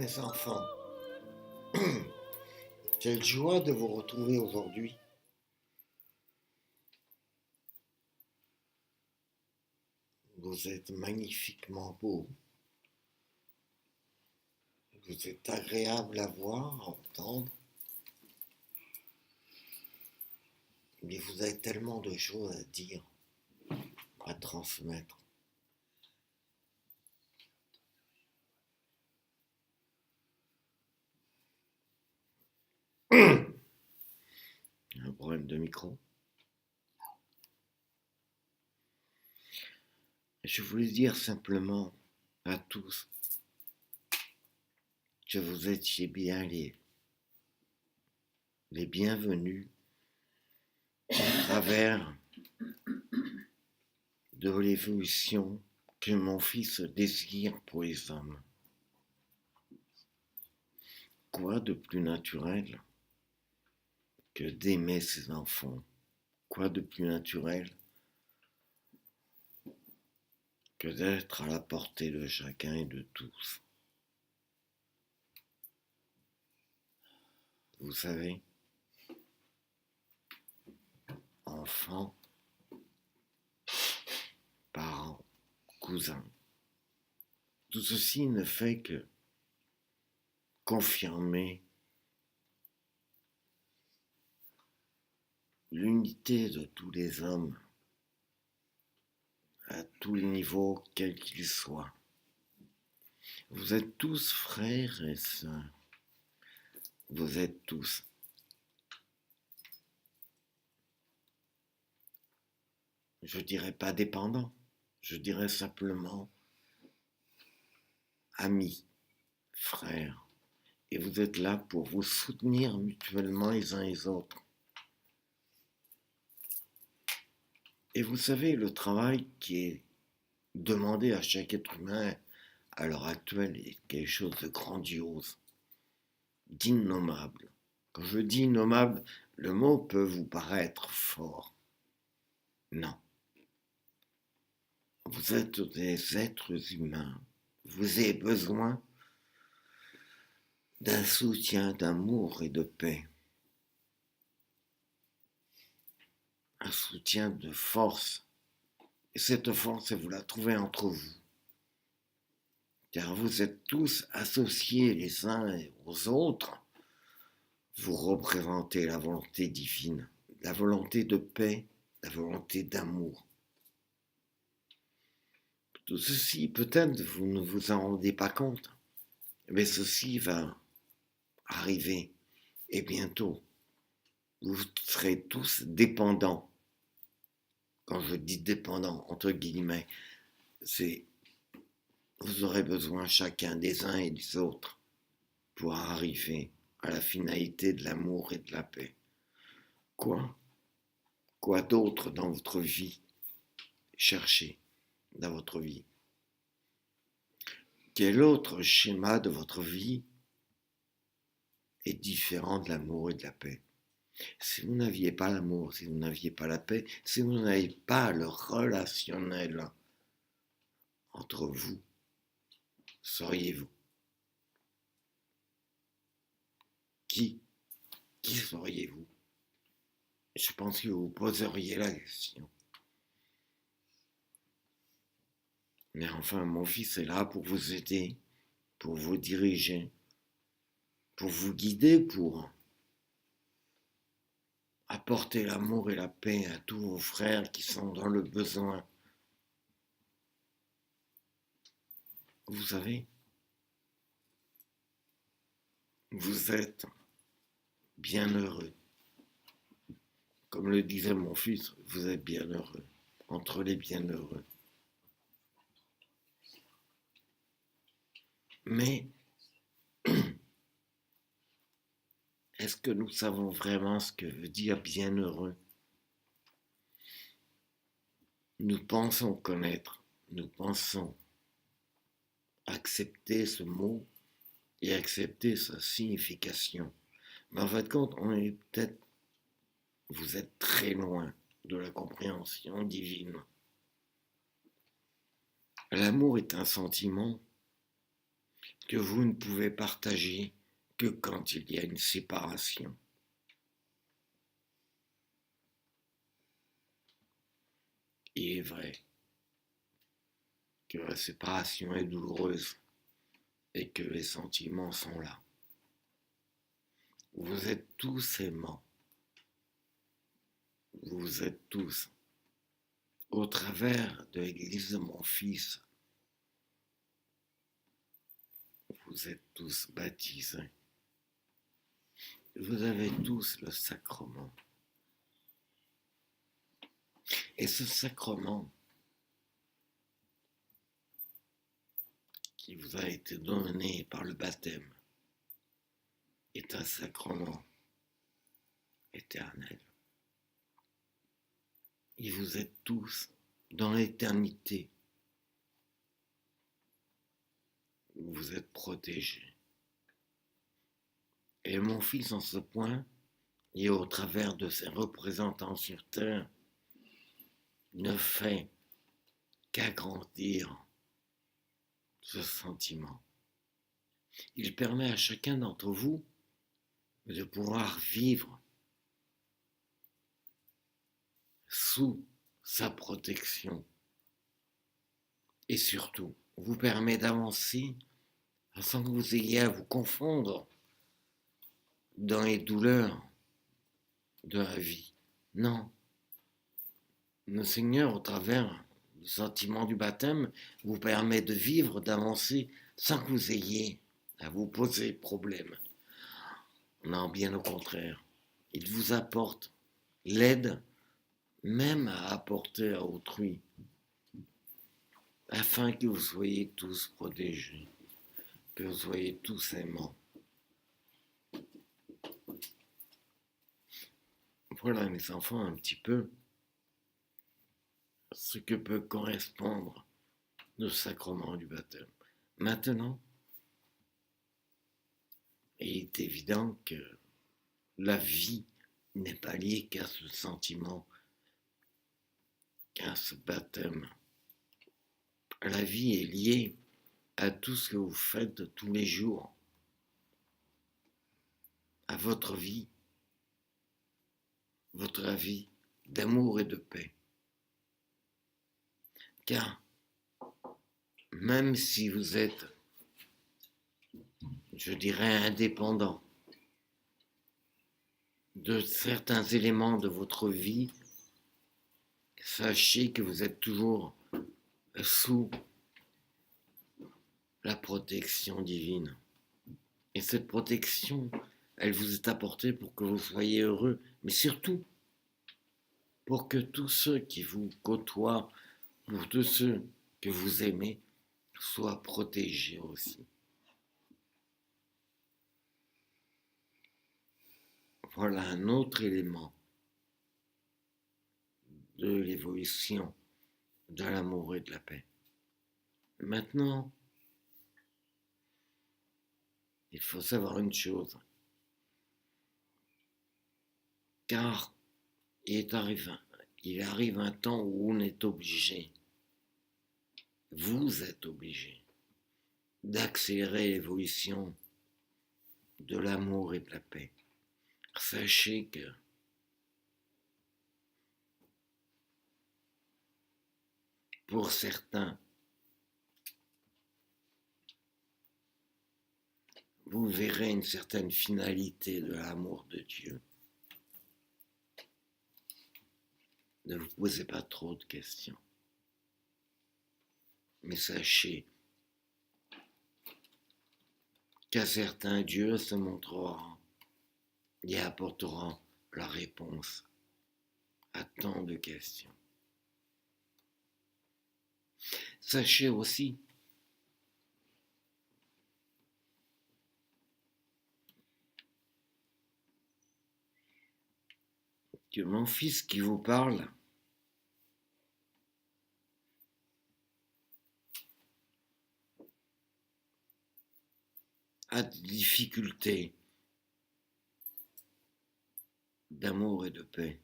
Mes enfants, quelle joie de vous retrouver aujourd'hui. Vous êtes magnifiquement beaux, vous êtes agréable à voir, à entendre, mais vous avez tellement de choses à dire, à transmettre. Un problème de micro. Je voulais dire simplement à tous que vous étiez bien les bienvenus à travers de l'évolution que mon fils désire pour les hommes. Quoi de plus naturel que d'aimer ses enfants? Quoi de plus naturel que d'être à la portée de chacun et de tous? Vous savez, enfants, parents, cousins, tout ceci ne fait que confirmer l'unité de tous les hommes à tous les niveaux, quels qu'ils soient. Vous êtes tous frères et sœurs. Vous êtes tous je dirais pas dépendants, je dirais simplement amis, frères. Et vous êtes là pour vous soutenir mutuellement les uns les autres. Et vous savez, le travail qui est demandé à chaque être humain à l'heure actuelle est quelque chose de grandiose, d'innommable. Quand je dis innommable, le mot peut vous paraître fort. Non. Vous êtes des êtres humains. Vous avez besoin d'un soutien, d'amour et de paix. Un soutien de force. Et cette force, vous la trouvez entre vous. Car vous êtes tous associés les uns aux autres. Vous représentez la volonté divine, la volonté de paix, la volonté d'amour. Tout ceci, peut-être, vous ne vous en rendez pas compte, mais ceci va arriver. Et bientôt, vous serez tous dépendants. Quand je dis dépendants, entre guillemets, c'est vous aurez besoin chacun des uns et des autres pour arriver à la finalité de l'amour et de la paix. Quoi d'autre dans votre vie cherchez dans votre vie? Quel autre schéma de votre vie est différent de l'amour et de la paix? Si vous n'aviez pas l'amour, si vous n'aviez pas la paix, si vous n'avez pas le relationnel entre vous, seriez-vous? Qui seriez-vous? Je pense que vous poseriez la question. Mais enfin, mon fils est là pour vous aider, pour vous diriger, pour vous guider, pour apporter l'amour et la paix à tous vos frères qui sont dans le besoin. Vous savez, vous êtes bien heureux. Comme le disait mon fils, vous êtes bien heureux, entre les bienheureux. Mais est-ce que nous savons vraiment ce que veut dire bienheureux? Nous pensons connaître, nous pensons accepter ce mot et accepter sa signification. Mais en fin de compte, vous êtes très loin de la compréhension divine. L'amour est un sentiment que vous ne pouvez partager que quand il y a une séparation. Il est vrai que la séparation est douloureuse et que les sentiments sont là. Vous êtes tous aimants. Vous êtes tous, au travers de l'église de mon fils, vous êtes tous baptisés. Vous avez tous le sacrement. Et ce sacrement qui vous a été donné par le baptême est un sacrement éternel. Et vous êtes tous dans l'éternité. Vous êtes protégés. Et mon fils, en ce point, et au travers de ses représentants sur terre, ne fait qu'agrandir ce sentiment. Il permet à chacun d'entre vous de pouvoir vivre sous sa protection et surtout vous permet d'avancer sans que vous ayez à vous confondre dans les douleurs de la vie. Non, le Seigneur, au travers du sentiment du baptême, vous permet de vivre, d'avancer sans que vous ayez à vous poser problème. Non, bien au contraire, il vous apporte l'aide même à apporter à autrui, afin que vous soyez tous protégés, que vous soyez tous aimants. Voilà, mes enfants, un petit peu ce que peut correspondre le sacrement du baptême. Maintenant, il est évident que la vie n'est pas liée qu'à ce sentiment, qu'à ce baptême. La vie est liée à tout ce que vous faites tous les jours, à votre vie d'amour et de paix. Car même si vous êtes, je dirais, indépendant de certains éléments de votre vie, sachez que vous êtes toujours sous la protection divine. Et cette protection, elle vous est apportée pour que vous soyez heureux, mais surtout pour que tous ceux qui vous côtoient, pour tous ceux que vous aimez, soient protégés aussi. Voilà un autre élément de l'évolution de l'amour et de la paix. Maintenant, il faut savoir une chose, car il arrive un temps où on est obligé, vous êtes obligé, d'accélérer l'évolution de l'amour et de la paix. Sachez que pour certains, vous verrez une certaine finalité de l'amour de Dieu. Ne vous posez pas trop de questions. Mais sachez qu'à certains, Dieu se montrera et apportera la réponse à tant de questions. Sachez aussi que mon fils qui vous parle a des difficultés d'amour et de paix.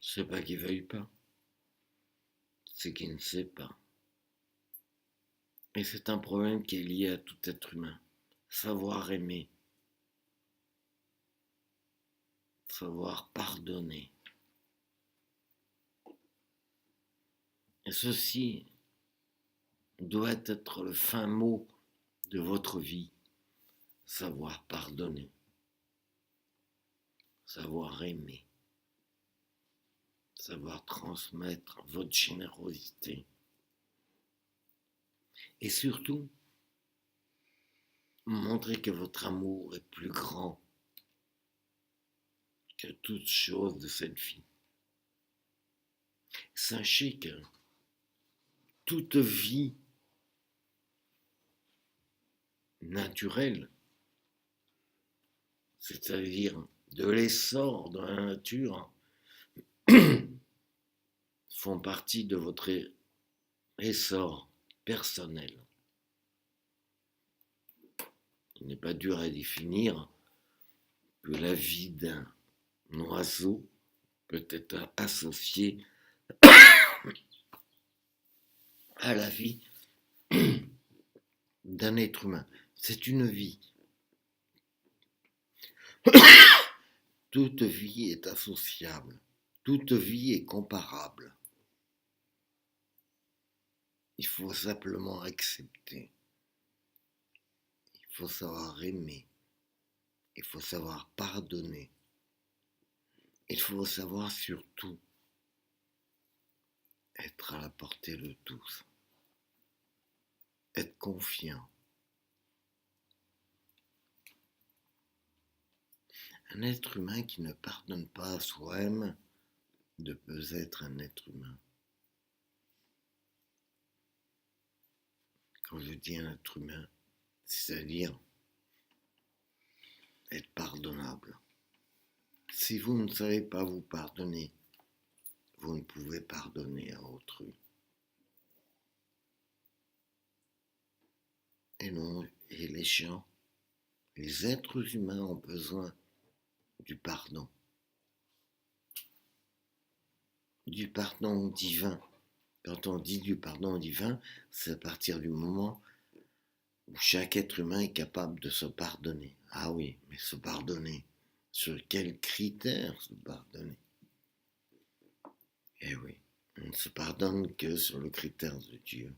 C'est pas qu'il veuille pas, c'est qu'il ne sait pas. Et c'est un problème qui est lié à tout être humain. Savoir aimer, savoir pardonner. Et ceci doit être le fin mot de votre vie. Savoir pardonner, savoir aimer, savoir transmettre votre générosité. Et surtout, montrer que votre amour est plus grand que toute chose de cette vie. Sachez que toute vie naturelle, c'est-à-dire de l'essor de la nature, font partie de votre essor personnel. Il n'est pas dur à définir que la vie d'un oiseau peut être associée à la vie d'un être humain. C'est une vie. Toute vie est associable. Toute vie est comparable. Il faut simplement accepter. Il faut savoir aimer. Il faut savoir pardonner. Il faut savoir surtout être à la portée de tous. Être confiant. Un être humain qui ne pardonne pas à soi-même ne peut être un être humain. Quand je dis un être humain, c'est-à-dire être pardonnable. Si vous ne savez pas vous pardonner, vous ne pouvez pardonner à autrui. Et non, et les gens, les êtres humains ont besoin du pardon divin. Quand on dit du pardon divin, c'est à partir du moment où chaque être humain est capable de se pardonner. Ah oui, mais se pardonner, sur quels critères se pardonner? Eh oui, on ne se pardonne que sur le critère de Dieu.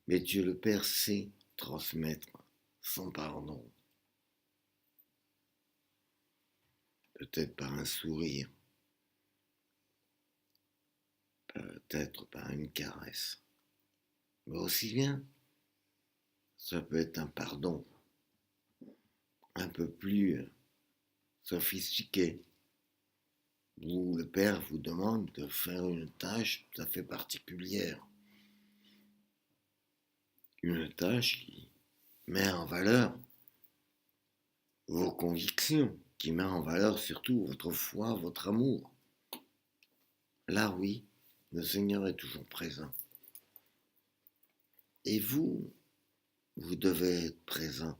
Mais Dieu le Père sait transmettre son pardon. Peut-être par un sourire, peut-être par une caresse. Mais aussi bien, ça peut être un pardon un peu plus sophistiqué, où le Père vous demande de faire une tâche tout à fait particulière. Une tâche qui met en valeur vos convictions, qui met en valeur surtout votre foi, votre amour. Là, oui, le Seigneur est toujours présent. Et vous devez être présent,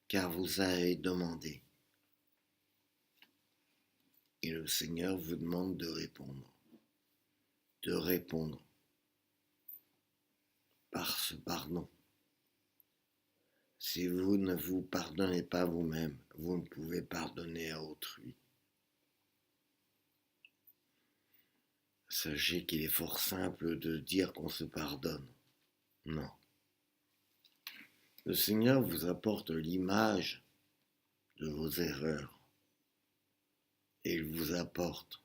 car vous avez demandé. Et le Seigneur vous demande de répondre. De répondre par ce pardon. Si vous ne vous pardonnez pas vous-même, vous ne pouvez pardonner à autrui. Sachez qu'il est fort simple de dire qu'on se pardonne. Non. Le Seigneur vous apporte l'image de vos erreurs. Et il vous apporte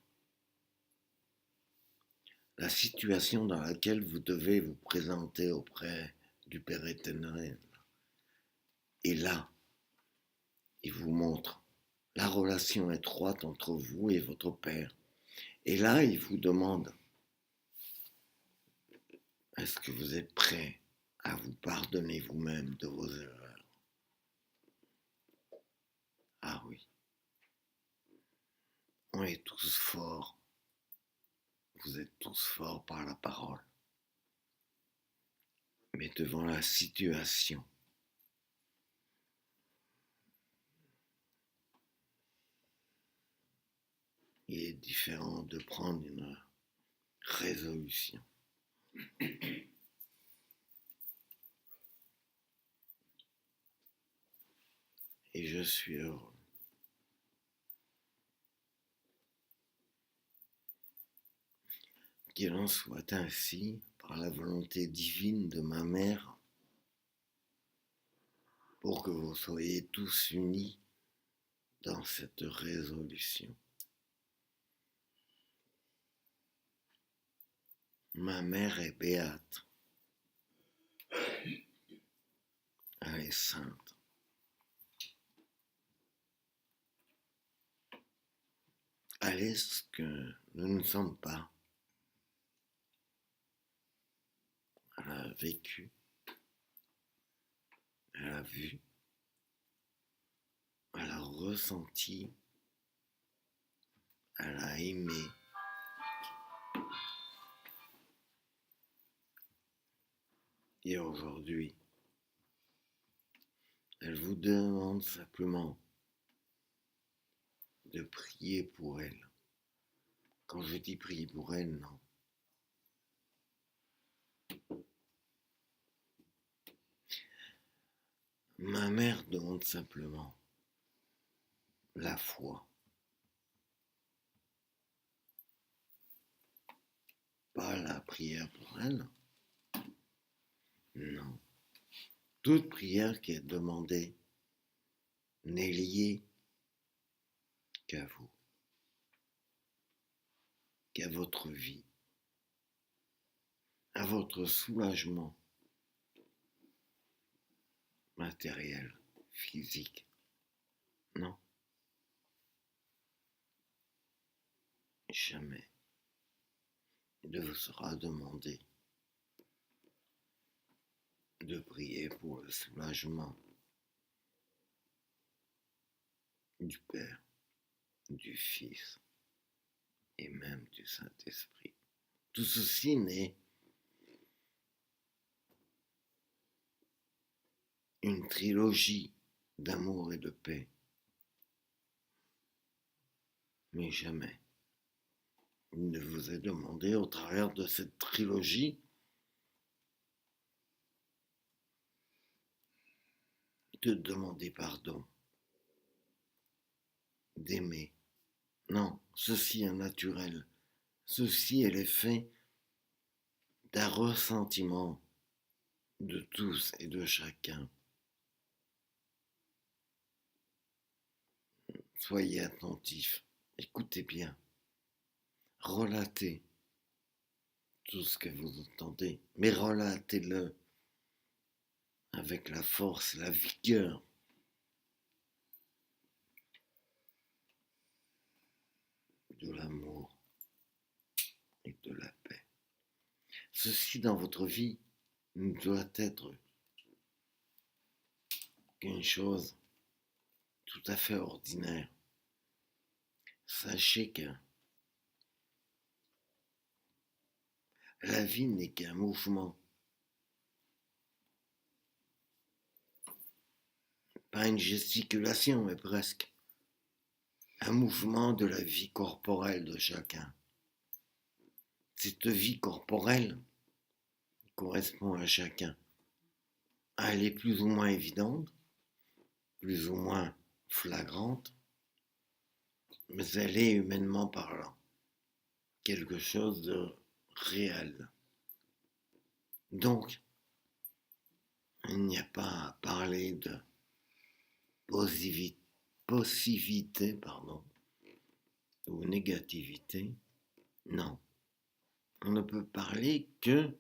la situation dans laquelle vous devez vous présenter auprès du Père éternel. Et là, il vous montre la relation étroite entre vous et votre Père. Et là, il vous demande, est-ce que vous êtes prêt à vous pardonner vous-même de vos erreurs? Ah oui, on est tous forts. Vous êtes tous forts par la parole. Mais devant la situation, il est différent de prendre une résolution. Et je suis heureux. Qu'il en soit ainsi par la volonté divine de ma mère, pour que vous soyez tous unis dans cette résolution. Ma mère est béate. Elle est sainte. Elle est ce que nous ne sommes pas. Elle a vécu. Elle a vu. Elle a ressenti. Elle a aimé. Et aujourd'hui, elle vous demande simplement de prier pour elle. Quand je dis prier pour elle, non. Ma mère demande simplement la foi. Pas la prière pour elle. Non. Toute prière qui est demandée n'est liée qu'à vous, qu'à votre vie, à votre soulagement matériel, physique. Non. Jamais. Il vous sera demandé de prier pour le soulagement du Père, du Fils et même du Saint-Esprit. Tout ceci n'est une trilogie d'amour et de paix, mais jamais il ne vous est demandé au travers de cette trilogie de demander pardon, d'aimer. Non, ceci est naturel. Ceci est l'effet d'un ressentiment de tous et de chacun. Soyez attentifs, écoutez bien, relatez tout ce que vous entendez, mais relatez-le avec la force, la vigueur de l'amour et de la paix. Ceci dans votre vie ne doit être qu'une chose tout à fait ordinaire. Sachez que la vie n'est qu'un mouvement, pas une gesticulation, mais presque un mouvement de la vie corporelle de chacun. Cette vie corporelle correspond à chacun. Elle est plus ou moins évidente, plus ou moins flagrante, mais elle est humainement parlant quelque chose de réel. Donc, il n'y a pas à parler de possibilité, ou négativité. Non, on ne peut parler que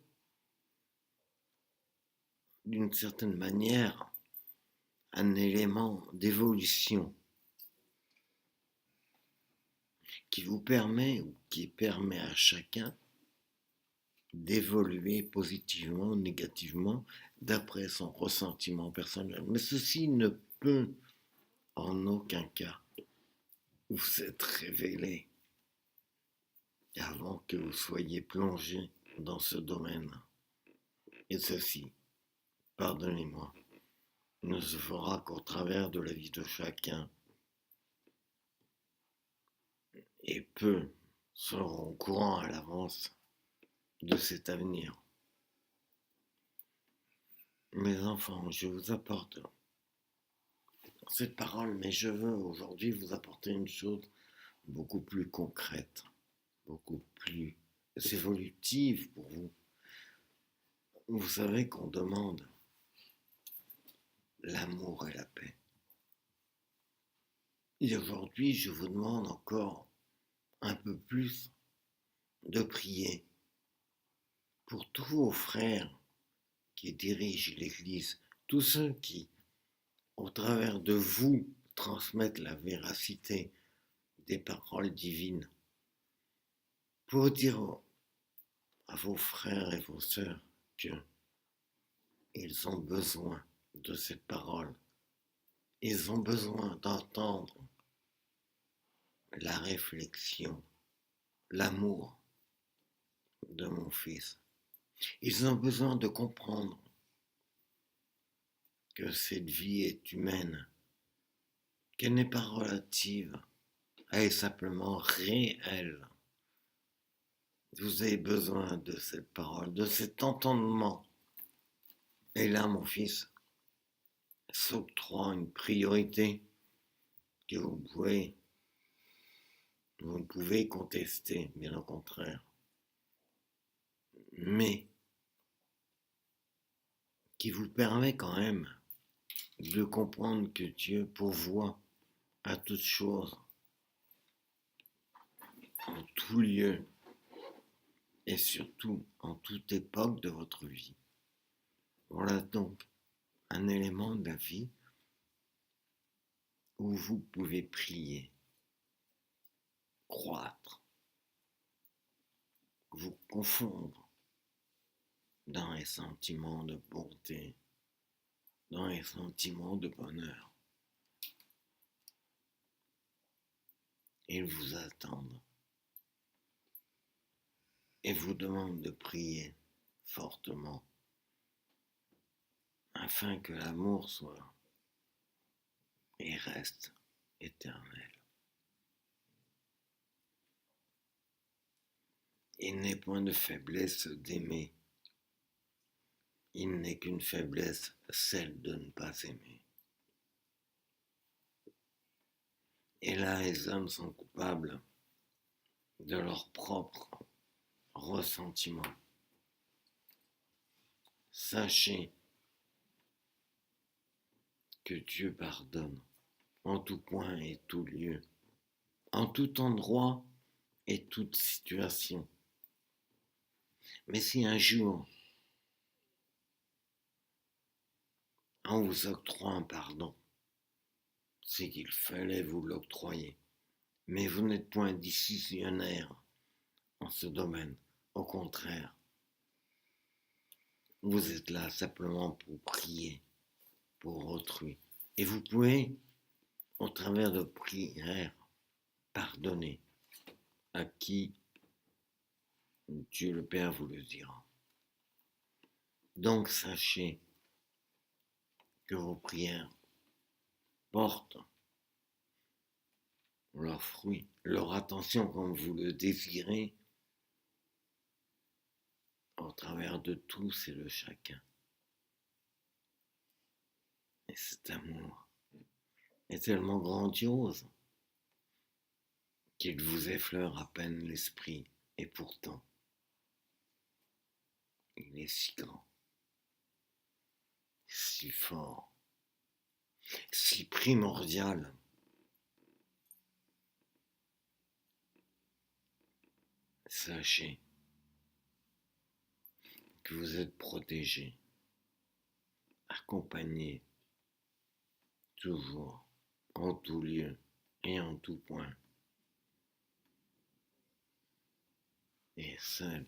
d'une certaine manière un élément d'évolution qui vous permet ou qui permet à chacun d'évoluer positivement ou négativement d'après son ressentiment personnel. Mais ceci ne peut en aucun cas vous être révélé avant que vous soyez plongé dans ce domaine. Et ceci, pardonnez-moi, ne se fera qu'au travers de la vie de chacun. Et peu seront au courant à l'avance de cet avenir. Mes enfants, je vous apporte cette parole, mais je veux aujourd'hui vous apporter une chose beaucoup plus concrète, beaucoup plus évolutive pour vous. Vous savez qu'on demande l'amour et la paix. Et aujourd'hui, je vous demande encore un peu plus de prier pour tous vos frères qui dirigent l'Église, tous ceux qui, au travers de vous, transmettent la véracité des paroles divines, pour dire à vos frères et vos sœurs qu'ils ont besoin de cette parole. Ils ont besoin d'entendre la réflexion, l'amour de mon fils. Ils ont besoin de comprendre que cette vie est humaine, qu'elle n'est pas relative, elle est simplement réelle. Vous avez besoin de cette parole, de cet entendement. Et là, mon fils s'octroie une priorité que vous ne pouvez contester, bien au contraire, mais qui vous permet quand même de comprendre que Dieu pourvoit à toutes choses, en tout lieu, et surtout en toute époque de votre vie. Voilà donc un élément de la vie où vous pouvez prier, croître, vous confondre dans les sentiments de bonté, dans les sentiments de bonheur. Ils vous attendent et vous demandent de prier fortement afin que l'amour soit et reste éternel. Il n'est point de faiblesse d'aimer. Il n'est qu'une faiblesse, celle de ne pas aimer. Et là, les hommes sont coupables de leur propre ressentiment. Sachez que Dieu pardonne en tout point et tout lieu, en tout endroit et toute situation. Mais si un jour, en vous octroie un pardon, c'est qu'il fallait vous l'octroyer. Mais vous n'êtes point décisionnaire en ce domaine. Au contraire, vous êtes là simplement pour prier pour autrui. Et vous pouvez, au travers de prières, pardonner à qui Dieu le Père vous le dira. Donc sachez que vos prières portent leurs fruits, leur attention comme vous le désirez, au travers de tous et de chacun. Et cet amour est tellement grandiose qu'il vous effleure à peine l'esprit, et pourtant, il est si grand, si fort, si primordial. Sachez que vous êtes protégé, accompagné, toujours, en tout lieu et en tout point, et seul.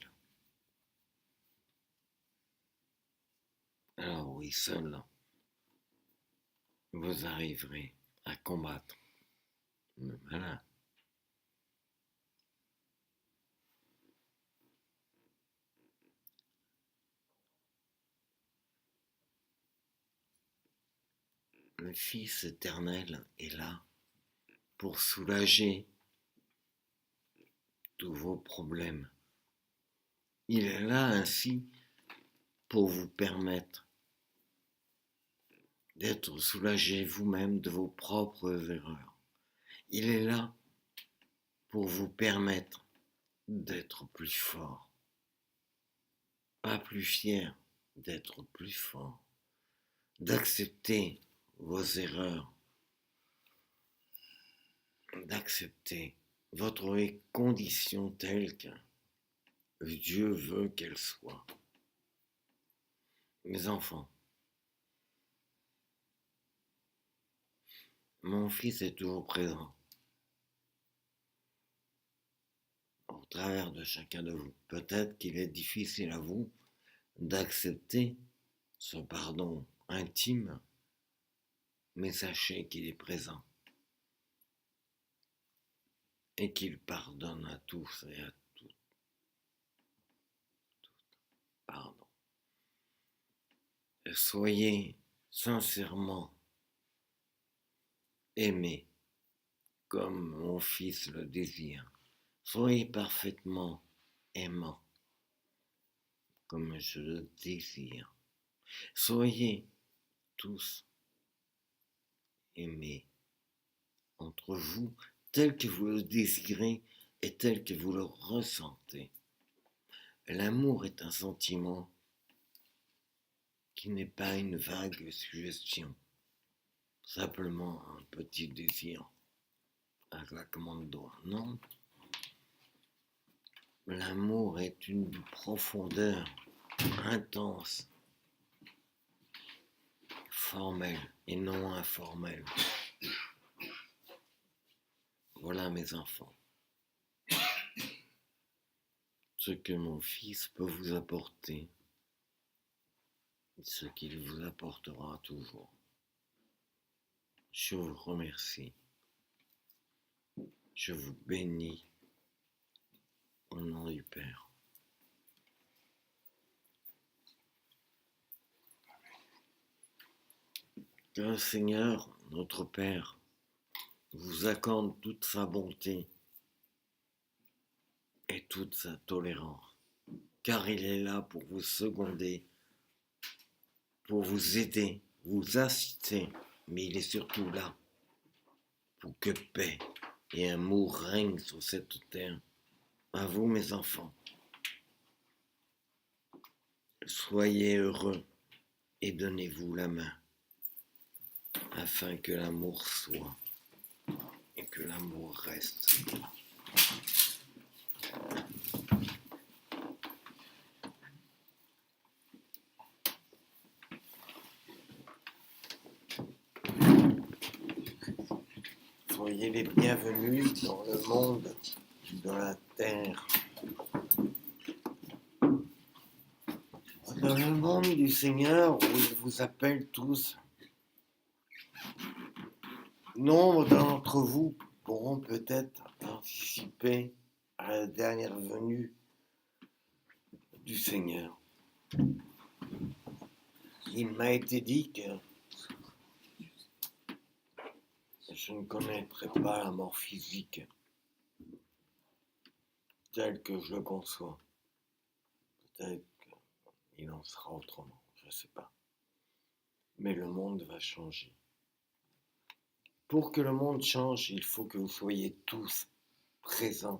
Alors oui, seul, vous arriverez à combattre le malin. Le Fils éternel est là pour soulager tous vos problèmes. Il est là ainsi pour vous permettre d'être soulagé vous-même de vos propres erreurs. Il est là pour vous permettre d'être plus fort, pas plus fier, d'être plus fort, d'accepter vos erreurs, d'accepter votre condition telle que Dieu veut qu'elle soit. Mes enfants, mon fils est toujours présent au travers de chacun de vous. Peut-être qu'il est difficile à vous d'accepter ce pardon intime, mais sachez qu'il est présent et qu'il pardonne à tous et à toutes. Pardon. Et soyez sincèrement aimés comme mon fils le désire. Soyez parfaitement aimants comme je le désire. Soyez tous aimés entre vous tel que vous le désirez et tel que vous le ressentez. L'amour est un sentiment qui n'est pas une vague suggestion, simplement un petit désir, un claquement de doigts. Non, l'amour est une profondeur intense, formelle et non informelle. Voilà mes enfants, ce que mon fils peut vous apporter, ce qu'il vous apportera toujours. Je vous remercie, je vous bénis au nom du Père. Que le Seigneur, notre Père, vous accorde toute sa bonté et toute sa tolérance, car il est là pour vous seconder, pour vous aider, vous assister, mais il est surtout là pour que paix et amour règnent sur cette terre. À vous, mes enfants, soyez heureux et donnez-vous la main, afin que l'amour soit et que l'amour reste. Soyez les bienvenus dans le monde de la terre, dans le monde du Seigneur où il vous appelle tous. Nombre d'entre vous pourront peut-être participer à la dernière venue du Seigneur. Il m'a été dit que je ne connaîtrai pas la mort physique telle que je le conçois. Peut-être qu'il en sera autrement, je ne sais pas. Mais le monde va changer. Pour que le monde change, il faut que vous soyez tous présents.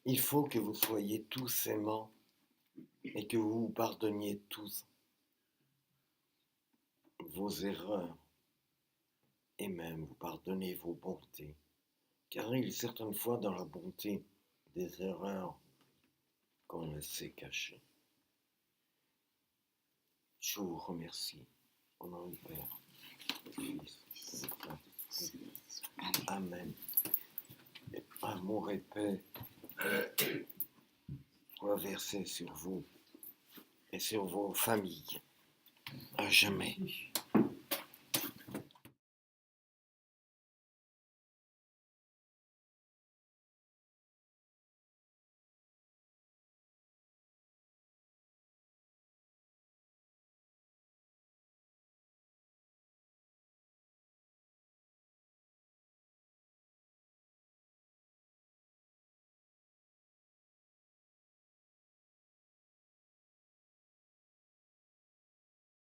Il faut que vous soyez tous aimants et que vous vous pardonniez tous vos erreurs et même vous pardonnez vos bontés. Car il est certaines fois dans la bonté des erreurs qu'on ne sait cacher. Je vous remercie au nom du Père, du Fils, du Saint-Esprit. Amen. Et amour et paix soient versés sur vous et sur vos familles à jamais.